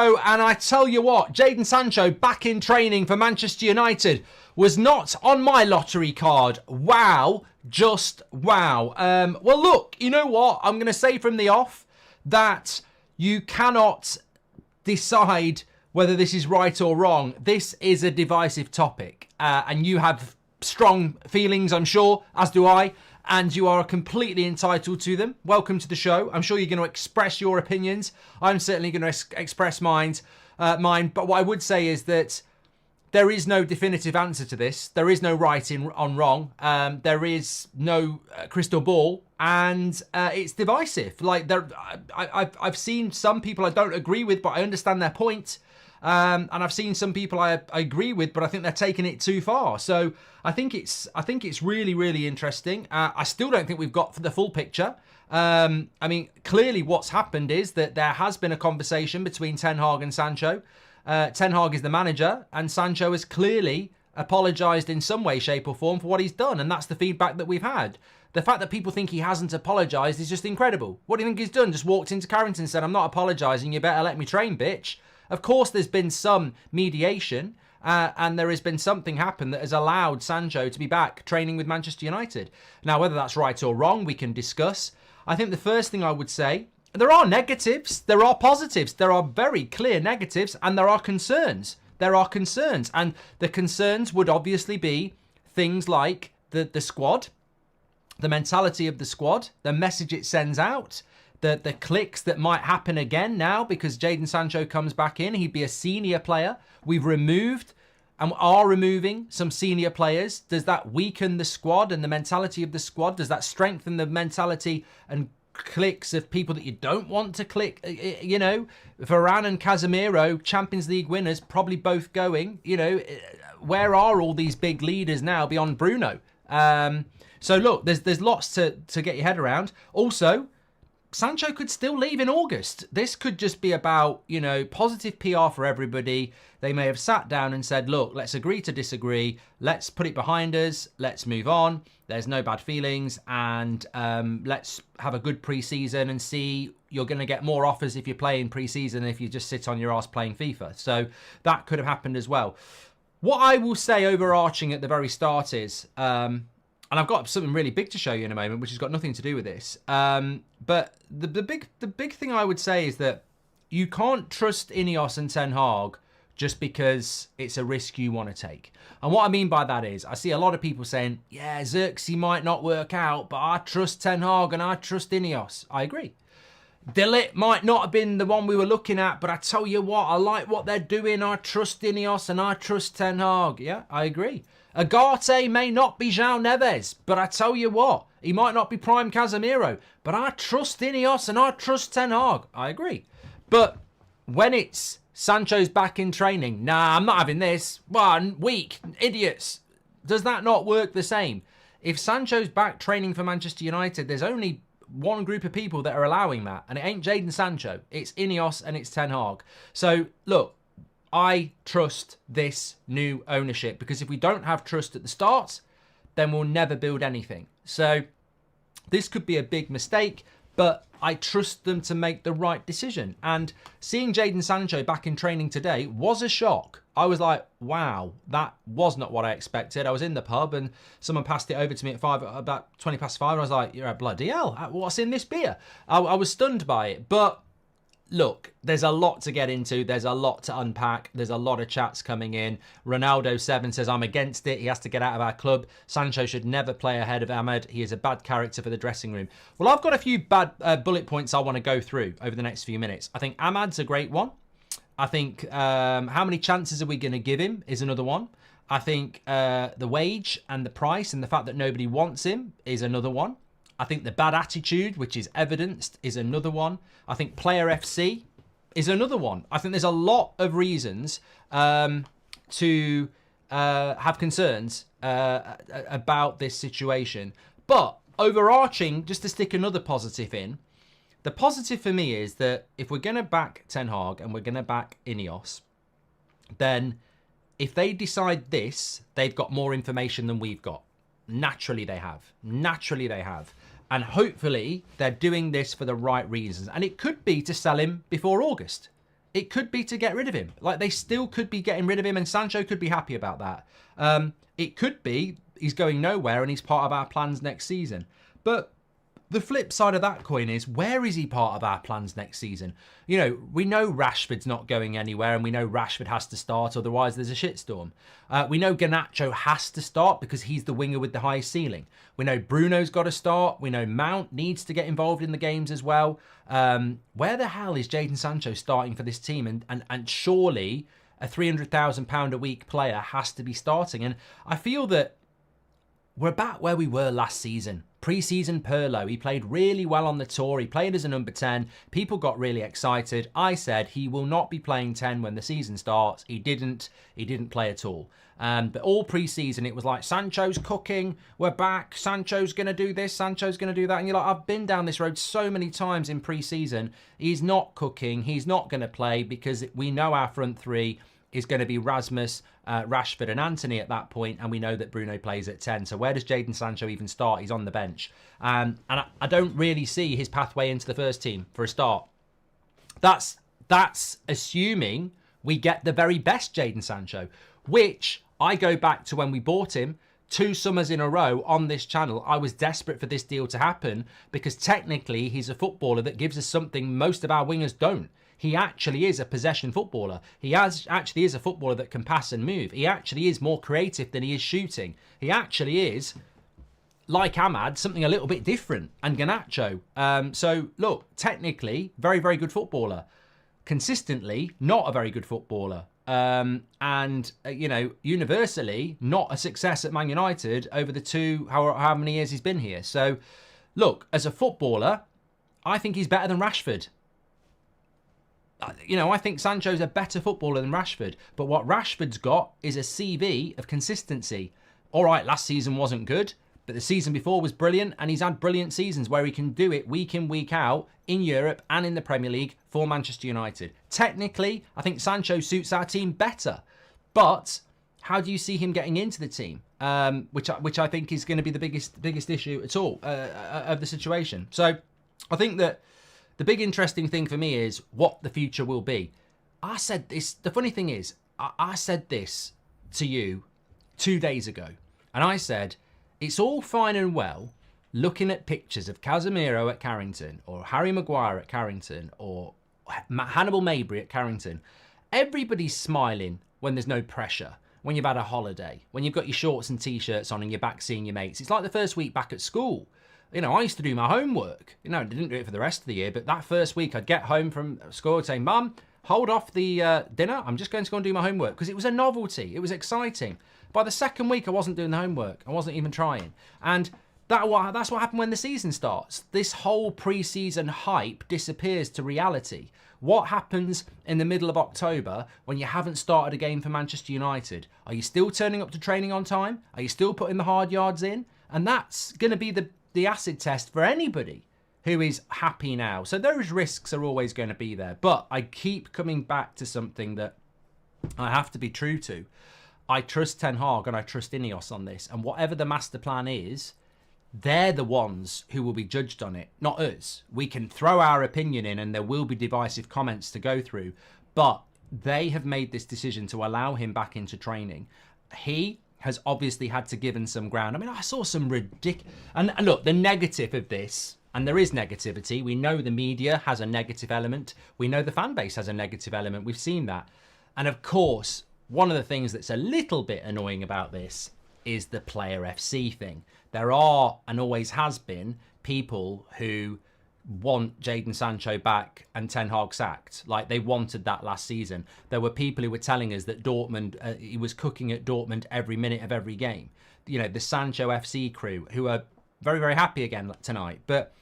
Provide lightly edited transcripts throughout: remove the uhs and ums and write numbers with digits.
Oh, and I tell you what, Jadon Sancho back in training for Manchester United was not on my lottery card. Wow, just wow. Well, look, you know what? I'm going to say from the off that you cannot decide whether this is right or wrong. This is a divisive topic, and you have strong feelings, I'm sure, as do I, and you are completely entitled to them. Welcome to the show. I'm sure you're going to express your opinions. I'm certainly going to express mine. But what I would say is that there is no definitive answer to this. There is no right on wrong. There is no crystal ball, and it's divisive. Like I've seen some people I don't agree with, but I understand their point. And I've seen some people I agree with, but I think they're taking it too far. So I think it's really, really interesting. I still don't think we've got the full picture. I mean, clearly what's happened is that there has been a conversation between Ten Hag and Sancho. Ten Hag is the manager, and Sancho has clearly apologised in some way, shape or form for what he's done. And that's the feedback that we've had. The fact that people think he hasn't apologised is just incredible. What do you think he's done? Just walked into Carrington and said, I'm not apologising, you better let me train, bitch. Of course, there's been some mediation, and there has been something happen that has allowed Sancho to be back training with Manchester United. Now, whether that's right or wrong, we can discuss. I think the first thing I would say, there are negatives, there are positives, there are very clear negatives, and there are concerns. There are concerns, and the concerns would obviously be things like the squad, the mentality of the squad, the message it sends out, the clicks that might happen again now because Jadon Sancho comes back in. He'd be a senior player. We've removed and are removing some senior players. Does that weaken the squad and the mentality of the squad? Does that strengthen the mentality and clicks of people that you don't want to click? You know, Varane and Casemiro, Champions League winners, probably both going. You know, where are all these big leaders now beyond Bruno? So look, there's lots to get your head around. Also, Sancho could still leave in August. This could just be about, you know, positive PR for everybody. They may have sat down and said, look, let's agree to disagree. Let's put it behind us. Let's move on. There's no bad feelings. And let's have a good pre-season and see. You're going to get more offers if you play in pre-season if you just sit on your ass playing FIFA. So that could have happened as well. What I will say overarching at the very start is... and I've got something really big to show you in a moment, which has got nothing to do with this. But the big thing I would say is that you can't trust Ineos and Ten Hag just because it's a risk you want to take. And what I mean by that is, I see a lot of people saying, yeah, Xerxes might not work out, but I trust Ten Hag and I trust Ineos. I agree. Dillit might not have been the one we were looking at, but I tell you what, I like what they're doing. I trust Ineos and I trust Ten Hag. Yeah, I agree. Agate may not be João Neves, but I tell you what, he might not be prime Casemiro, but I trust Ineos and I trust Ten Hag. I agree. But when it's Sancho's back in training, nah, I'm not having this. One week, idiots. Does that not work the same? If Sancho's back training for Manchester United, there's only one group of people that are allowing that, and it ain't Jadon Sancho. It's Ineos and it's Ten Hag. So, look, I trust this new ownership, because if we don't have trust at the start, then we'll never build anything. So this could be a big mistake, but I trust them to make the right decision. And seeing Jadon Sancho back in training today was a shock. I was like, wow, that was not what I expected. I was in the pub and someone passed it over to me at about 20 past 5. And I was like, you're a bloody hell. What's in this beer? I was stunned by it. But look, there's a lot to get into. There's a lot to unpack. There's a lot of chats coming in. Ronaldo7 says, I'm against it. He has to get out of our club. Sancho should never play ahead of Ahmed. He is a bad character for the dressing room. Well, I've got a few bad bullet points I want to go through over the next few minutes. I think Ahmad's a great one. I think how many chances are we going to give him is another one. I think the wage and the price and the fact that nobody wants him is another one. I think the bad attitude, which is evidenced, is another one. I think Player FC is another one. I think there's a lot of reasons to have concerns about this situation. But overarching, just to stick another positive in, the positive for me is that if we're going to back Ten Hag and we're going to back Ineos, then if they decide this, they've got more information than we've got. Naturally they have. Naturally they have. And hopefully they're doing this for the right reasons. And it could be to sell him before August. it could be to get rid of him. Like, they still could be getting rid of him, and Sancho could be happy about that. It could be he's going nowhere and he's part of our plans next season. But the flip side of that coin is, where is he part of our plans next season? You know, we know Rashford's not going anywhere, and we know Rashford has to start, otherwise there's a shitstorm. We know Garnacho has to start because he's the winger with the highest ceiling. We know Bruno's got to start. We know Mount needs to get involved in the games as well. Where the hell is Jadon Sancho starting for this team? And surely a £300,000 a week player has to be starting. And I feel that we're back where we were last season. Pre-season Pirlo, he played really well on the tour. He played as a number 10. People got really excited. I said he will not be playing 10 when the season starts. He didn't play at all. But all pre-season, it was like, Sancho's cooking. We're back. Sancho's going to do this. Sancho's going to do that. And you're like, I've been down this road so many times in pre-season. He's not cooking. He's not going to play because we know our front three is going to be Rasmus, Rashford and Anthony at that point, and we know that Bruno plays at 10. So where does Jadon Sancho even start? He's on the bench. And I don't really see his pathway into the first team for a start. That's assuming we get the very best Jadon Sancho, which I go back to when we bought him 2 summers in a row on this channel. I was desperate for this deal to happen because technically he's a footballer that gives us something most of our wingers don't. He actually is a possession footballer. He actually is a footballer that can pass and move. He actually is more creative than he is shooting. He actually is, like Ahmad, something a little bit different, and Garnacho. So, look, technically, very, very good footballer. Consistently, not a very good footballer. You know, universally, not a success at Man United over the how many years he's been here. So, look, as a footballer, I think he's better than Rashford. You know, I think Sancho's a better footballer than Rashford. But what Rashford's got is a CV of consistency. All right, last season wasn't good, but the season before was brilliant, and he's had brilliant seasons where he can do it week in, week out in Europe and in the Premier League for Manchester United. Technically, I think Sancho suits our team better. But how do you see him getting into the team? Which I think is going to be the biggest issue at all of the situation. So I think that the big interesting thing for me is what the future will be. I said this, the funny thing is, I said this to you 2 days ago. And I said, it's all fine and well looking at pictures of Casemiro at Carrington, or Harry Maguire at Carrington, or Hannibal Mabry at Carrington. Everybody's smiling when there's no pressure, when you've had a holiday, when you've got your shorts and t-shirts on and you're back seeing your mates. It's like the first week back at school. You know, I used to do my homework. You know, I didn't do it for the rest of the year, but that first week I'd get home from school and say, Mum, hold off the dinner. I'm just going to go and do my homework, because it was a novelty. It was exciting. By the second week, I wasn't doing the homework. I wasn't even trying. And that's what happened when the season starts. This whole pre-season hype disappears to reality. What happens in the middle of October when you haven't started a game for Manchester United? Are you still turning up to training on time? Are you still putting the hard yards in? And that's going to be the acid test for anybody who is happy now. So those risks are always going to be there. But I keep coming back to something that I have to be true to. I trust Ten Hag and I trust Ineos on this. And whatever the master plan is, they're the ones who will be judged on it, not us. We can throw our opinion in and there will be divisive comments to go through. But they have made this decision to allow him back into training. He has obviously had to give him some ground. I mean, I saw some ridiculous... And look, the negative of this, and there is negativity. We know the media has a negative element. We know the fan base has a negative element. We've seen that. And of course, one of the things that's a little bit annoying about this is the Player FC thing. There are, and always has been, people who want Jadon Sancho back and Ten Hag sacked. Like, they wanted that last season. There were people who were telling us that Dortmund, he was cooking at Dortmund every minute of every game. You know, the Sancho FC crew, who are very, very happy again tonight. But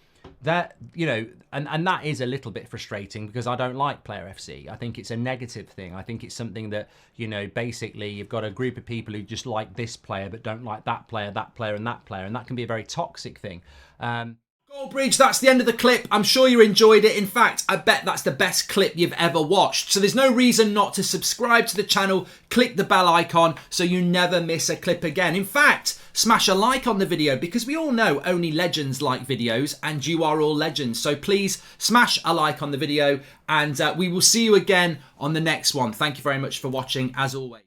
that, you know, and that is a little bit frustrating because I don't like Player FC. I think it's a negative thing. I think it's something that, you know, basically you've got a group of people who just like this player but don't like that player, and that player, and that player. And that can be a very toxic thing. Goldbridge, that's the end of the clip. I'm sure you enjoyed it. In fact, I bet that's the best clip you've ever watched. So there's no reason not to subscribe to the channel, click the bell icon so you never miss a clip again. In fact, smash a like on the video because we all know only legends like videos and you are all legends. So please smash a like on the video and we will see you again on the next one. Thank you very much for watching as always.